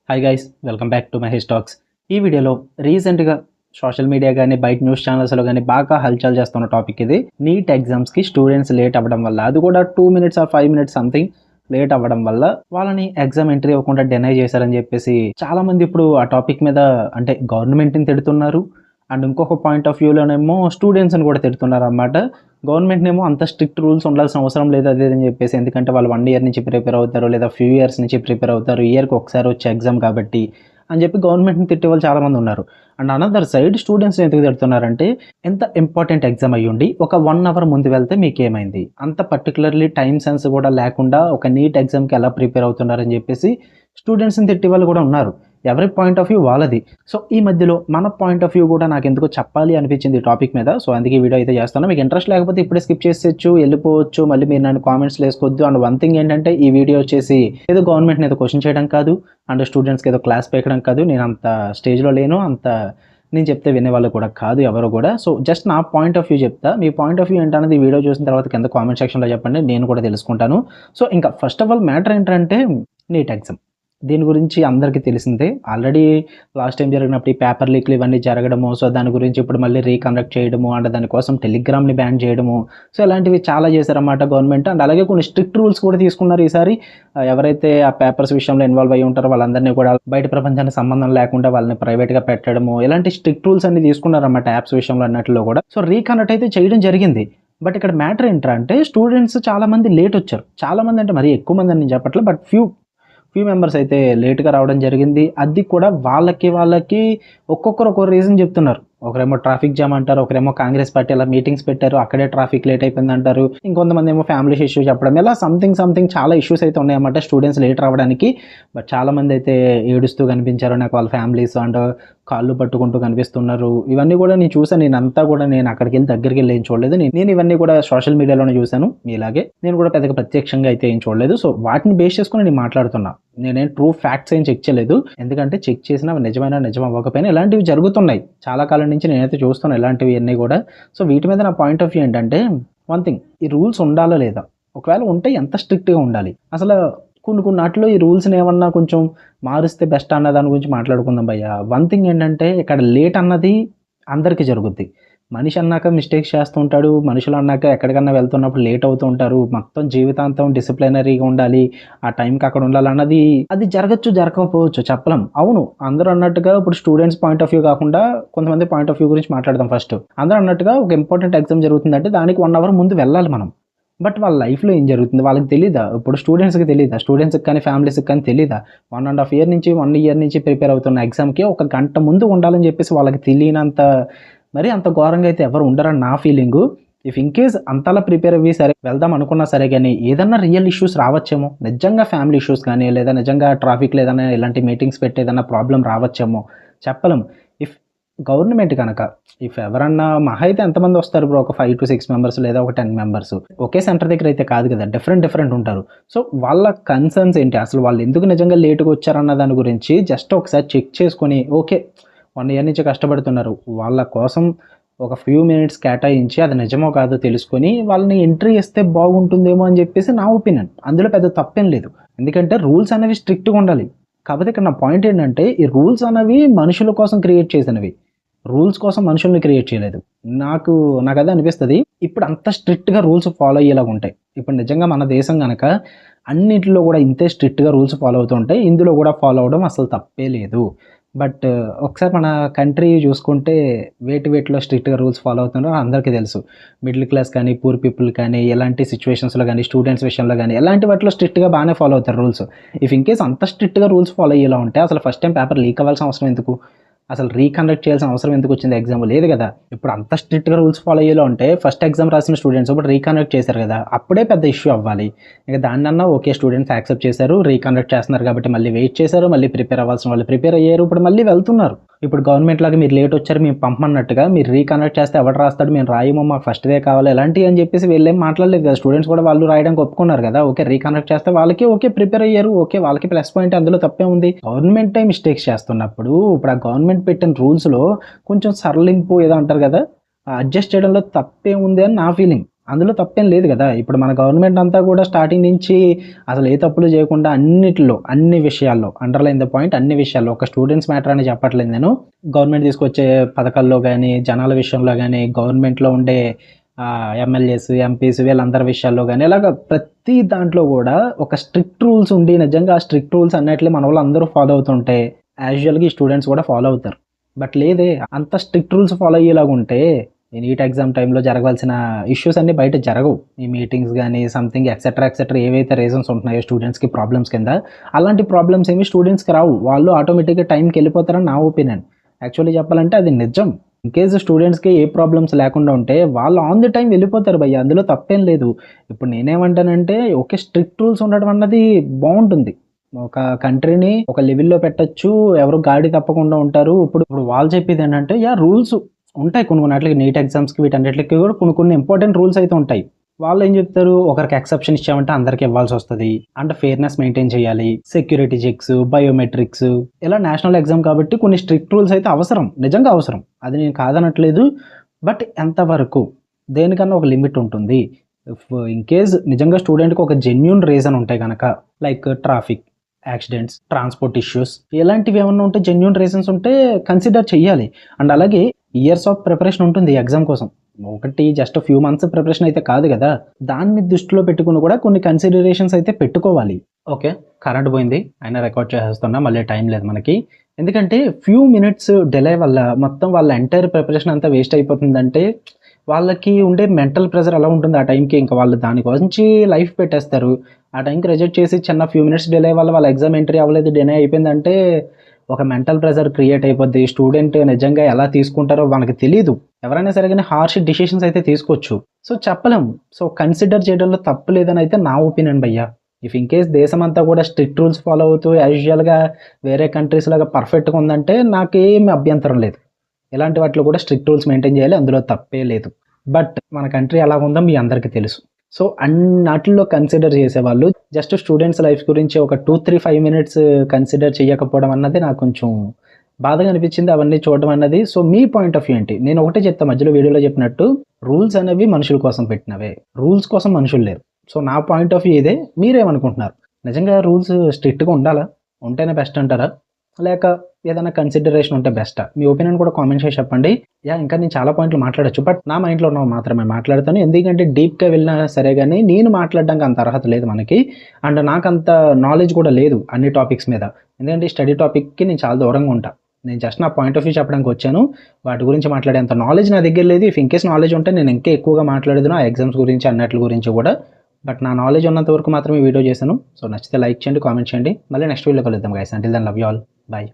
Hi guys, welcome back to Mahesh talks. ఈ వీడియోలో రీసెంట్గా సోషల్ మీడియా కానీ బయట న్యూస్ ఛానల్స్లో కానీ బాగా హల్చల్ చేస్తున్న టాపిక్ ఇది. నీట్ ఎగ్జామ్స్కి స్టూడెంట్స్ లేట్ అవ్వడం వల్ల, అది కూడా 2 minutes or 5 minutes something late అవ్వడం వల్ల వాళ్ళని ఎగ్జామ్ ఎంట్రీ అవ్వకుండా డెనై చేశారని చెప్పేసి చాలామంది ఇప్పుడు ఆ టాపిక్ మీద అంటే గవర్నమెంట్ని తిడుతున్నారు. అండ్ ఇంకొక పాయింట్ ఆఫ్ వ్యూలోనేమో స్టూడెంట్స్ని కూడా తిడుతున్నారు అన్నమాట. గవర్నమెంట్నేమో అంత స్ట్రిక్ట్ రూల్స్ ఉండాల్సిన అవసరం లేదు అది అని చెప్పేసి, ఎందుకంటే వాళ్ళు 1 year నుంచి ప్రిపేర్ అవుతారు, లేదా ఫ్యూ ఇయర్స్ నుంచి ప్రిపేర్ అవుతారు, ఇయర్కి ఒకసారి వచ్చే ఎగ్జామ్ కాబట్టి అని చెప్పి గవర్నమెంట్ని తిట్టే వాళ్ళు చాలామంది ఉన్నారు. అండ్ అనదర్ సైడ్ స్టూడెంట్స్ని ఎందుకు తిడుతున్నారంటే, ఎంత ఇంపార్టెంట్ ఎగ్జామ్ అయ్యుండి ఒక 1 hour ముందు వెళ్తే మీకేమైంది, అంత పర్టికులర్లీ టైం సెన్స్ కూడా లేకుండా ఒక నీట్ ఎగ్జామ్కి ఎలా ప్రిపేర్ అవుతున్నారని చెప్పేసి స్టూడెంట్స్ని తిట్టే వాళ్ళు కూడా ఉన్నారు. ఎవరి పాయింట్ ఆఫ్ వ్యూ వాళ్ళది. సో ఈ మధ్యలో మన పాయింట్ ఆఫ్ వ్యూ కూడా నాకు ఎందుకో చెప్పాలి అనిపించింది ఈ టాపిక్ మీద. సో అందుకే ఈ వీడియో అయితే చేస్తాను. మీకు ఇంట్రెస్ట్ లేకపోతే ఇప్పుడే స్కిప్ చేసేయచ్చు, వెళ్ళిపోవచ్చు, మళ్ళీ మీరు నన్ను కామెంట్స్లో వేసుకోవద్దు. అండ్ వన్ థింగ్ ఏంటంటే, ఈ వీడియో వచ్చేసి ఏదో గవర్నమెంట్ని ఏదో క్వశ్చన్ చేయడం కాదు, అండ్ స్టూడెంట్స్కి ఏదో క్లాస్ పీకడం కాదు. నేను అంత స్టేజ్లో లేను, అంత నేను చెప్తే వినేవాళ్ళు కూడా కాదు ఎవరు కూడా. సో జస్ట్ నా పాయింట్ ఆఫ్ వ్యూ చెప్తా. మీ పాయింట్ ఆఫ్ వ్యూ ఏంటనేది వీడియో చూసిన తర్వాత కింద కామెంట్ సెక్షన్లో చెప్పండి, నేను కూడా తెలుసుకుంటాను. సో ఇంకా ఫస్ట్ ఆఫ్ ఆల్ మ్యాటర్ ఏంటంటే, నీట్ ఎగ్జామ్ దీని గురించి అందరికీ తెలిసిందే. ఆల్రెడీ లాస్ట్ టైం జరిగినప్పుడు ఈ పేపర్ లీక్లు ఇవన్నీ జరగడము, సో దాని గురించి ఇప్పుడు మళ్ళీ రీకండక్ట్ చేయడము, అండ్ దానికోసం టెలిగ్రామ్ని బ్యాన్ చేయడము, సో ఇలాంటివి చాలా చేశారన్నమాట గవర్నమెంట్. అండ్ అలాగే కొన్ని స్ట్రిక్ట్ రూల్స్ కూడా తీసుకున్నారు ఈసారి. ఎవరైతే ఆ పేపర్స్ విషయంలో ఇన్వాల్వ్ అయ్యి ఉంటారో వాళ్ళందరినీ కూడా బయట ప్రపంచానికి సంబంధం లేకుండా వాళ్ళని ప్రైవేట్గా పెట్టడము, ఇలాంటి స్ట్రిక్ట్ రూల్స్ అన్ని తీసుకున్నారన్నమాట యాప్స్ విషయంలో అన్నట్లో కూడా. సో రీకండక్ట్ అయితే చేయడం జరిగింది. బట్ ఇక్కడ మ్యాటర్ ఏంటంటే, స్టూడెంట్స్ చాలామంది లేట్ వచ్చారు. చాలామంది అంటే మరీ ఎక్కువ మంది అని నేను చెప్పట్లేదు, బట్ ఫ్యూ మెంబర్స్ అయితే లేట్గా రావడం జరిగింది. అది కూడా వాళ్ళకి ఒక్కొక్కరు ఒక్కొక్క రీజన్ చెప్తున్నారు. ఒకరేమో ట్రాఫిక్ జామ్ అంటారు, ఒకరేమో కాంగ్రెస్ పార్టీ అలా మీటింగ్స్ పెట్టారు, అక్కడే ట్రాఫిక్ లేట్ అయిపోయింది అంటారు, ఇంకొంతమంది ఏమో ఫ్యామిలీ ఇష్యూ చెప్పడం, ఇలా సంథింగ్ చాలా ఇష్యూస్ అయితే ఉన్నాయన్నమాట స్టూడెంట్స్ లేట్ రావడానికి. బట్ చాలామంది అయితే ఏడుస్తూ కనిపించారు నాకు, వాళ్ళ ఫ్యామిలీస్ అండ్ కాళ్ళు పట్టుకుంటూ కనిపిస్తున్నారు. ఇవన్నీ కూడా నేను చూసాను. నేను అక్కడికి వెళ్ళి దగ్గరికి వెళ్ళి ఏం చూడలేదు. నేను ఇవన్నీ కూడా సోషల్ మీడియాలోనే చూశాను. ఇలాగే నేను కూడా పెద్దగా ప్రత్యక్షంగా అయితే ఏం చూడలేదు. సో వాటిని బేస్ చేసుకుని నేను మాట్లాడుతున్నా. నేనేం ట్రూ ఫ్యాక్ట్స్ ఏం చెక్ చేయలేదు, ఎందుకంటే చెక్ చేసినా నిజం అవ్వకపోయినా ఇలాంటివి జరుగుతున్నాయి చాలా కాలం నుంచి. నేనైతే చూస్తున్నాను ఇలాంటివి అన్నీ కూడా. సో వీటి మీద నా పాయింట్ ఆఫ్ వ్యూ ఏంటంటే, వన్ థింగ్, ఈ రూల్స్ ఉండాలా లేదా, ఒకవేళ ఉంటే ఎంత స్ట్రిక్ట్గా ఉండాలి, అసలు కొన్ని నాటిలో ఈ రూల్స్ని ఏమన్నా కొంచెం మారుస్తే బెస్ట్ అన్న దాని గురించి మాట్లాడుకుందాం భయ్య. వన్ థింగ్ ఏంటంటే, ఇక్కడ లేట్ అన్నది అందరికీ జరుగుద్ది. మనిషి అన్నాక మిస్టేక్స్ చేస్తూ ఉంటాడు, మనుషులు అన్నాక ఎక్కడికన్నా వెళ్తున్నప్పుడు లేట్ అవుతూ ఉంటారు. మొత్తం జీవితాంతం డిసిప్లినరీగా ఉండాలి, ఆ టైంకి అక్కడ ఉండాలి అన్నది అది జరగకపోవచ్చు, చెప్పలేం. అవును, అందరూ అన్నట్టుగా ఇప్పుడు స్టూడెంట్స్ పాయింట్ ఆఫ్ వ్యూ కాకుండా కొంతమంది పాయింట్ ఆఫ్ వ్యూ గురించి మాట్లాడదాం ఫస్ట్. అందరూ అన్నట్టుగా ఒక ఇంపార్టెంట్ ఎగ్జామ్ జరుగుతుందంటే దానికి 1 hour ముందు వెళ్ళాలి మనం. బట్ వాళ్ళ లైఫ్లో ఏం జరుగుతుంది వాళ్ళకి తెలీదా? ఇప్పుడు స్టూడెంట్స్కి తెలీదా? స్టూడెంట్స్కి కానీ ఫ్యామిలీస్కి కానీ తెలీదా? 1.5 year నుంచి 1 year నుంచి ప్రిపేర్ అవుతున్న ఎగ్జామ్కి 1 గంట ముందు ఉండాలని చెప్పేసి వాళ్ళకి తెలియనంత, మరి అంత ఘోరంగా అయితే ఎవరు ఉండరని నా ఫీలింగు. ఇఫ్ ఇన్ కేస్ అంతలా ప్రిపేర్ అయ్యి సరే వెళ్దాం అనుకున్నా సరే, కానీ ఏదన్నా రియల్ ఇష్యూస్ రావచ్చేమో, నిజంగా ఫ్యామిలీ ఇష్యూస్ కానీ, లేదా నిజంగా ట్రాఫిక్లో ఏదైనా ఇలాంటి మీటింగ్స్ పెట్టి ఏదైనా ప్రాబ్లం రావచ్చేమో, చెప్పలేం. ఇఫ్ గవర్నమెంట్ కనుక, ఇఫ్ ఎవరన్నా మహా అయితే ఎంతమంది వస్తారు బ్రో, ఒక 5 to 6 members లేదా ఒక 10 members, ఒకే సెంటర్ దగ్గర అయితే కాదు కదా, డిఫరెంట్ ఉంటారు. సో వాళ్ళ కన్సర్న్స్ ఏంటి, అసలు వాళ్ళు ఎందుకు నిజంగా లేట్గా వచ్చారన్న దాని గురించి జస్ట్ ఒకసారి చెక్ చేసుకొని, ఓకే 1 year నుంచి కష్టపడుతున్నారు, వాళ్ళ కోసం ఒక ఫ్యూ మినిట్స్ కేటాయించి అది నిజమో కాదో తెలుసుకొని వాళ్ళని ఎంట్రీ ఇస్తే బాగుంటుందేమో అని చెప్పేసి నా ఒపీనియన్. అందులో పెద్ద తప్పేం లేదు, ఎందుకంటే రూల్స్ అనేవి స్ట్రిక్ట్గా ఉండాలి. కాకపోతే ఇక్కడ నా పాయింట్ ఏంటంటే, ఈ రూల్స్ అనేవి మనుషుల కోసం క్రియేట్ చేసినవి, రూల్స్ కోసం మనుషుల్ని క్రియేట్ చేయలేదు. నాకు అదే అనిపిస్తుంది. ఇప్పుడు అంత స్ట్రిక్ట్గా రూల్స్ ఫాలో అయ్యేలాగా ఉంటాయి. ఇప్పుడు నిజంగా మన దేశం కనుక అన్నింటిలో కూడా ఇంతే స్ట్రిక్ట్గా రూల్స్ ఫాలో అవుతుంటాయి, ఇందులో కూడా ఫాలో అవడం అసలు తప్పే లేదు. బట్ ఒకసారి మన కంట్రీ చూసుకుంటే వేటిలో స్ట్రిక్ట్గా రూల్స్ ఫాలో అవుతున్నారో అందరికీ తెలుసు. మిడిల్ క్లాస్ కానీ, పూర్ పీపుల్ కానీ, ఎలాంటి సిచ్యువేషన్స్లో కానీ, స్టూడెంట్స్ విషయంలో కానీ, ఎలాంటి వాటిలో స్ట్రిక్ట్గా బాగానే ఫాలో అవుతారు రూల్స్. ఇఫ్ ఇన్ కేస్ అంత స్ట్రిక్ట్గా రూల్స్ ఫాలో అయ్యేలా ఉంటే అసలు ఫస్ట్ టైం పేపర్ లీక్ అవ్వాల్సిన అవసరం ఎందుకు, అసలు రీకండక్ట్ చేయాల్సిన అవసరం ఎందుకు వచ్చింది ఎగ్జామ్, లేదు కదా. ఇప్పుడు అంత స్ట్రిక్ట్గా రూల్స్ ఫాలో అయ్యేలా ఉంటే ఫస్ట్ ఎగ్జామ్ రాసిన స్టూడెంట్స్ ఇప్పుడు రీకండక్ట్ చేశారు కదా, అప్పుడే పెద్ద ఇష్యూ అవ్వాలి. ఇక దాన్నన్నా ఓకే, స్టూడెంట్స్ యాక్సెప్ట్ చేశారు, రీకండక్ట్ చేస్తున్నారు కాబట్టి మళ్ళీ వెయిట్ చేశారు, మళ్ళీ ప్రిపేర్ అవ్వాల్సిన వాళ్ళు ప్రిపేర్ అయ్యారు, ఇప్పుడు మళ్ళీ వెళ్తున్నారు. ఇప్పుడు గవర్నమెంట్ లాగా మీరు లేట్ వచ్చారు మేము పంపమన్నట్టుగా మీరు రీకండక్ట్ చేస్తే ఎవరు రాస్తాడు, మేము రాయమో, మాకు ఫస్ట్దే కావాలి ఎలాంటివి అని చెప్పేసి వీళ్ళేం మాట్లాడలేదు కదా. స్టూడెంట్స్ కూడా వాళ్ళు రాయడానికి ఒప్పుకున్నారు కదా, ఓకే రీకండక్ట్ చేస్తే వాళ్ళకి ఓకే ప్రిపేర్ అయ్యారు, ఓకే వాళ్ళకి ప్లస్ పాయింట్, అందులో తప్పే ఉంది. గవర్నమెంటే మిస్టేక్స్ చేస్తున్నప్పుడు ఇప్పుడు ఆ గవర్నమెంట్ పెట్టిన రూల్స్లో కొంచెం సరళింపు ఏదో అంటారు కదా, అడ్జస్ట్ చేయడంలో తప్పే ఉంది అని నా ఫీలింగ్. అందులో తప్పేం లేదు కదా. ఇప్పుడు మన గవర్నమెంట్ అంతా కూడా స్టార్టింగ్ నుంచి అసలు ఏ తప్పులు చేయకుండా అన్నిటిలో, అన్ని విషయాల్లో, అండర్లైన్ ద పాయింట్, అన్ని విషయాల్లో, ఒక స్టూడెంట్స్ మ్యాటర్ అని చెప్పట్లేదు నేను. గవర్నమెంట్ తీసుకొచ్చే పథకాల్లో కానీ, జనాల విషయంలో కానీ, గవర్నమెంట్లో ఉండే ఎమ్మెల్యేస్, ఎంపీస్ వీళ్ళందరి విషయాల్లో కానీ, ఇలాగ ప్రతి దాంట్లో కూడా ఒక స్ట్రిక్ట్ రూల్స్ ఉండి, నిజంగా ఆ స్ట్రిక్ట్ రూల్స్ అన్నట్లు మన వాళ్ళు అందరూ ఫాలో అవుతుంటే యాజువల్గా ఈ స్టూడెంట్స్ కూడా ఫాలో అవుతారు. బట్ లేదే, అంత స్ట్రిక్ట్ రూల్స్ ఫాలో అయ్యేలాగా ఉంటే ఈ నీట్ ఎగ్జామ్ టైంలో జరగవలసిన ఇష్యూస్ అన్నీ బయట జరగవు. ఈ మీటింగ్స్ కానీ సంథింగ్ ఎక్సెట్రా ఏవైతే రీజన్స్ ఉంటున్నాయో స్టూడెంట్స్కి ప్రాబ్లమ్స్ కింద, అలాంటి ప్రాబ్లమ్స్ ఏమి స్టూడెంట్స్కి రావు. వాళ్ళు ఆటోమేటిక్గా టైంకి వెళ్ళిపోతారని నా ఒపీనియన్. యాక్చువల్లీ చెప్పాలంటే అది నిజం. ఇన్ కేస్ స్టూడెంట్స్కి ఏ ప్రాబ్లమ్స్ లేకుండా ఉంటే వాళ్ళు ఆన్ ది టైం వెళ్ళిపోతారు భయ్య, అందులో తప్పేం లేదు. ఇప్పుడు నేనేమంటానంటే ఓకే, స్ట్రిక్ట్ రూల్స్ ఉండడం అన్నది బాగుంటుంది. ఒక కంట్రీని ఒక లెవెల్లో పెట్టచ్చు, ఎవరు గాడి తప్పకుండా ఉంటారు. ఇప్పుడు వాళ్ళు చెప్పేది ఏంటంటే రూల్స్ ఉంటాయి కొన్ని వాటికి, నీట్ ఎగ్జామ్స్కి వీటన్నిటికి కూడా కొన్ని ఇంపార్టెంట్ రూల్స్ అయితే ఉంటాయి. వాళ్ళు ఏం చెప్తారు, ఒకరికి ఎక్సెప్షన్ ఇచ్చామంటే అందరికి ఇవ్వాల్సి వస్తుంది, అంటే ఫెయిర్నెస్ మెయింటైన్ చేయాలి, సెక్యూరిటీ చెక్స్, బయోమెట్రిక్స్, ఇలా నేషనల్ ఎగ్జామ్ కాబట్టి కొన్ని స్ట్రిక్ట్ రూల్స్ అయితే అవసరం, నిజంగా అవసరం. అది నేను కాదనట్లేదు. బట్ ఎంతవరకు, దేనికన్నా ఒక లిమిట్ ఉంటుంది. ఇన్ కేస్ నిజంగా స్టూడెంట్కి ఒక జెన్యూన్ రీజన్ ఉంటాయి కనుక, like traffic accidents, transport issues, ఇలాంటివి ఏమన్నా ఉంటే, జెన్యూన్ రీజన్స్ ఉంటే కన్సిడర్ చేయాలి. అండ్ అలాగే ఇయర్స్ ఆఫ్ ప్రిపరేషన్ ఉంటుంది ఎగ్జామ్ కోసం. ఒకటి జస్ట్ ఫ్యూ మంత్స్ ప్రిపరేషన్ అయితే కాదు కదా. దాన్ని దృష్టిలో పెట్టుకుని కూడా కొన్ని కన్సిడరేషన్స్ అయితే పెట్టుకోవాలి. ఓకే, కరెంట్ పోయింది, అయినా రికార్డ్ చేసేస్తున్నా, మళ్ళీ టైం లేదు మనకి. ఎందుకంటే ఫ్యూ మినిట్స్ డిలే వల్ల మొత్తం వాళ్ళ ఎంటైర్ ప్రిపరేషన్ అంతా వేస్ట్ అయిపోతుందంటే వాళ్ళకి ఉండే మెంటల్ ప్రెషర్ ఎలా ఉంటుంది ఆ టైంకి, ఇంకా వాళ్ళు దాని గురించి లైఫ్ పెట్టేస్తారు. ఆ టైంకి రిజెక్ట్ చేసి చిన్న ఫ్యూ మినిట్స్ డిలే వల్ల వాళ్ళ ఎగ్జామ్ ఎంట్రీ అవ్వలేదు, డిలే అయిపోయిందంటే ఒక మెంటల్ ప్రెషర్ క్రియేట్ అయిపోద్ది. స్టూడెంట్ నిజంగా ఎలా తీసుకుంటారో మనకి తెలియదు. ఎవరైనా సరే కానీ హార్ష్ డిసిషన్స్ అయితే తీసుకోవచ్చు. సో చెప్పలేం. సో కన్సిడర్ చేయడంలో తప్పు లేదని అయితే నా ఒపీనియన్ భయ్యా. ఇఫ్ ఇన్ కేస్ దేశం అంతా కూడా స్ట్రిక్ట్ రూల్స్ ఫాలో అవుతూ యాజువల్గా వేరే కంట్రీస్ లాగా పర్ఫెక్ట్గా ఉందంటే నాకేమి అభ్యంతరం లేదు. ఇలాంటి వాటిలో కూడా స్ట్రిక్ట్ రూల్స్ మెయింటైన్ చేయాలి, అందులో తప్పే లేదు. బట్ మన కంట్రీ ఎలా ఉందో మీ అందరికీ తెలుసు. సో అన్నిటిలో కన్సిడర్ చేసేవాళ్ళు జస్ట్ స్టూడెంట్స్ లైఫ్ గురించి ఒక 2-3-5 మినిట్స్ కన్సిడర్ చేయకపోవడం అన్నది నాకు కొంచెం బాధగా అనిపించింది అవన్నీ చూడడం అన్నది. So me point of view ఏంటి? నేను ఒకటే చెప్తా, మధ్యలో వీడియోలో చెప్పినట్టు రూల్స్ అనేవి మనుషుల కోసం పెట్టినవే, రూల్స్ కోసం మనుషులు లేరు. సో నా పాయింట్ ఆఫ్ వ్యూ ఇదే. మీరేమనుకుంటున్నారు? నిజంగా రూల్స్ స్ట్రిక్ట్గా ఉండాలా? ఉంటేనే బెస్ట్ అంటారా, లేక ఏదైనా కన్సిడరేషన్ ఉంటే బెస్టా? మీ ఒపీనియన్ కూడా కామెంట్ చేసి చెప్పండి. ఇంకా నేను చాలా పాయింట్లు మాట్లాడచ్చు, బట్ నా మైండ్లో ఉన్నవి మాత్రమే మాట్లాడతాను. ఎందుకంటే డీప్గా వెళ్ళినా సరే కానీ నేను మాట్లాడడానికి అంత అర్హత లేదు మనకి, అండ్ నాకు అంత నాలెడ్జ్ కూడా లేదు అన్ని టాపిక్స్ మీద. ఎందుకంటే స్టడీ టాపిక్కి నేను చాలా దూరంగా ఉంటాను. నేను జస్ట్ నా పాయింట్ ఆఫ్ వ్యూ చెప్పడానికి వచ్చాను, వాటి గురించి మాట్లాడేంత నాలెడ్జ్ నా దగ్గర లేదు. ఇఫ్ ఇన్కేస్ నాలెడ్జ్ ఉంటే నేను ఇంకా ఎక్కువగా మాట్లాడేది ఆ ఎగ్జామ్స్ గురించి, అన్నట్ల గురించి కూడా. బట్ నా నాలెడ్జ్ ఉన్నంత వరకు మాత్రమే వీడియో చేశాను. సో నచ్చితే లైక్ చేయండి, కామెంట్ చేయండి. మళ్ళీ నెక్స్ట్ వీడియోలో కలుద్దాం guys. Until then love you all, bye.